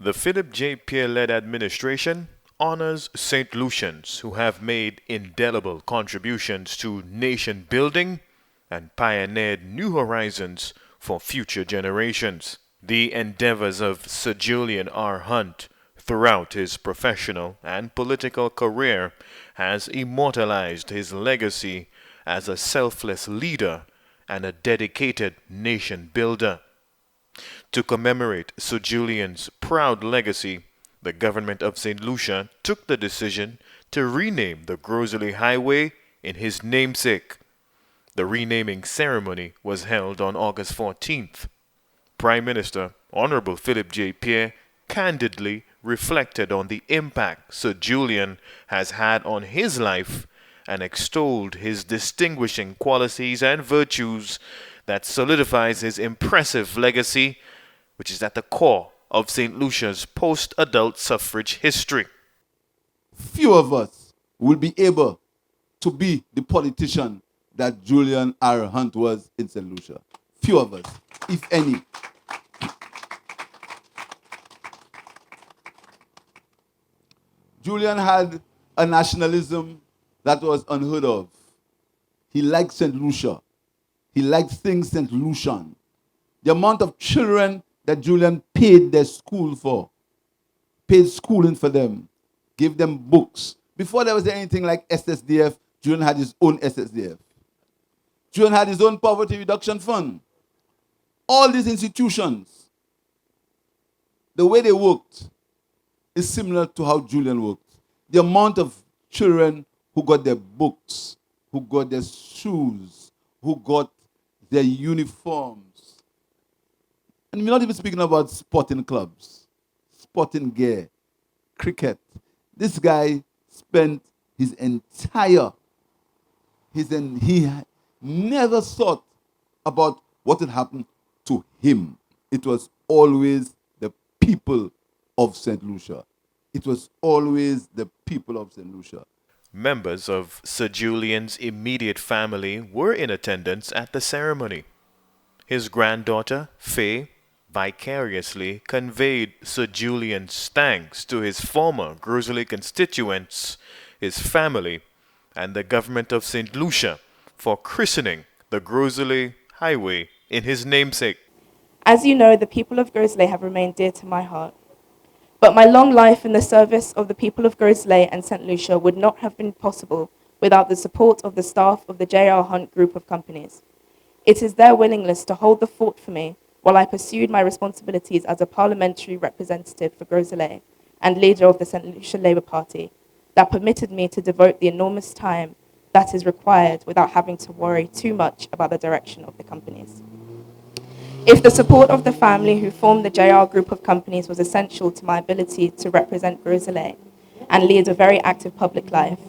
The Philip J. Pierre-led administration honors St. Lucians who have made indelible contributions to nation building and pioneered new horizons for future generations. The endeavors of Sir Julian R. Hunte throughout his professional and political career has immortalized his legacy as a selfless leader and a dedicated nation builder. To commemorate Sir Julian's proud legacy, the government of St. Lucia took the decision to rename the Gros-Islet Highway in his namesake. The renaming ceremony was held on August 14th. Prime Minister Honorable Philip J. Pierre candidly reflected on the impact Sir Julian has had on his life and extolled his distinguishing qualities and virtues that solidifies his impressive legacy, which is at the core of St. Lucia's post-adult suffrage history. Few of us will be able to be the politician that Julian R. Hunte was in St. Lucia. Few of us, if any. Julian had a nationalism that was unheard of. He liked St. Lucia. He liked things St. Lucian. The amount of children that Julian paid their school for, paid schooling for them, gave them books. Before there was anything like SSDF, Julian had his own SSDF. Julian had his own poverty reduction fund. All these institutions, the way they worked is similar to how Julian worked. The amount of children who got their books, who got their shoes, who got their uniforms. And we're not even speaking about sporting clubs, sporting gear, cricket. This guy spent his entire, he never thought about what had happened to him. It was always the people of St. Lucia. It was always the people of St. Lucia. Members of Sir Julian's immediate family were in attendance at the ceremony. His granddaughter, Faye, vicariously conveyed Sir Julian's thanks to his former Gros-Islet constituents, his family, and the government of St. Lucia for christening the Gros-Islet Highway in his namesake. As you know, the people of Gros-Islet have remained dear to my heart. But my long life in the service of the people of Gros-Islet and St. Lucia would not have been possible without the support of the staff of the J.R. Hunte Group of Companies. It is their willingness to hold the fort for me while I pursued my responsibilities as a parliamentary representative for Gros-Islet and leader of the St. Lucia Labour Party that permitted me to devote the enormous time that is required without having to worry too much about the direction of the companies. If the support of the family who formed the JR Group of Companies was essential to my ability to represent Gros-Islet and lead a very active public life,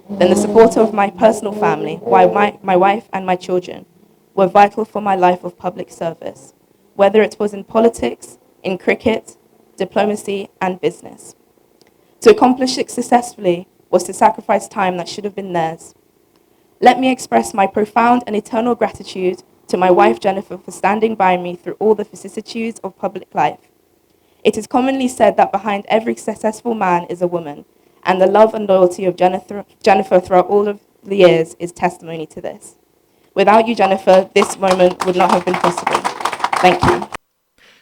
then the support of my personal family, my wife and my children, were vital for my life of public service, whether it was in politics, in cricket, diplomacy, and business. To accomplish it successfully was to sacrifice time that should have been theirs. Let me express my profound and eternal gratitude to my wife Jennifer for standing by me through all the vicissitudes of public life. It is commonly said that behind every successful man is a woman, and the love and loyalty of Jennifer throughout all of the years is testimony to this. Without you, Jennifer, this moment would not have been possible. Thank you.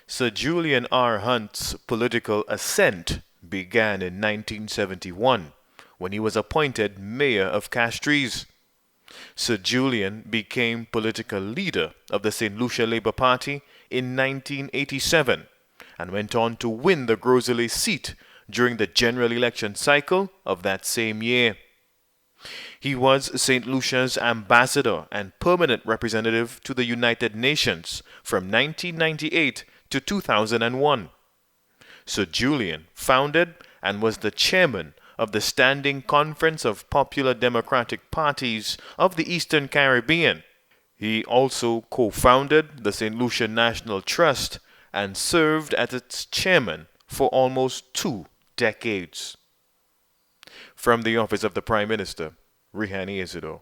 Sir Julian R. Hunte's political ascent began in 1971 when he was appointed mayor of Castries. Sir Julian became political leader of the St. Lucia Labour Party in 1987 and went on to win the Gros-Islet seat during the general election cycle of that same year. He was St. Lucia's ambassador and permanent representative to the United Nations from 1998 to 2001. Sir Julian founded and was the chairman of the Standing Conference of Popular Democratic Parties of the Eastern Caribbean. He also co-founded the St. Lucia National Trust and served as its chairman for almost 2 decades. From the office of the Prime Minister, Rihani Isidore.